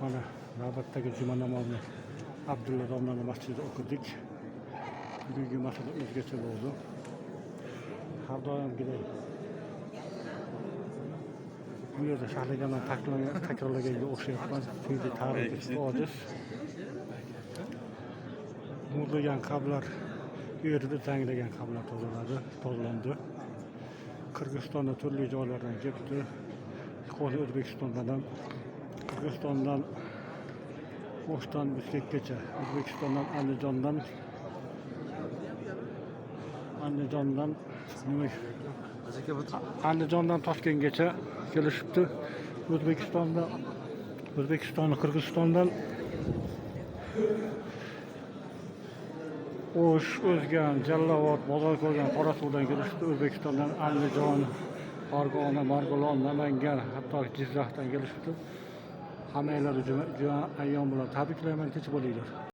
Mana navbatdagi juma namozini Abdulla domlani masjidida o'qidik. Bugungi masala o'zgacha bo'ldi. Har doimgidek bu yerda shahlaganman takrorlaganga o'xshayapman. Chunki tarixi ojiz. Muzlagan qablar eridi, tanglagan qablar tozalandi. Qirg'izistonda turli joylardan kelibdi. Qo'li O'zbekistondan, Qirg'izistondan O'shdan Bishkekgacha, O'zbekistondan Andijondan Toshkentgacha kelishibdi. O'zbekistonni Qirg'izistondan O'sh, O'zgan, Jallovot, Bozorko'rgan, Qorasuvdan kelishibdi. O'zbekistondan Andijon, Farg'ona, Marg'ilon, Namangan, hatto Jizzaxdan kelishibdi. Hammanglarni juma ayyom bilan tabriklayman, tinch bo'linglar.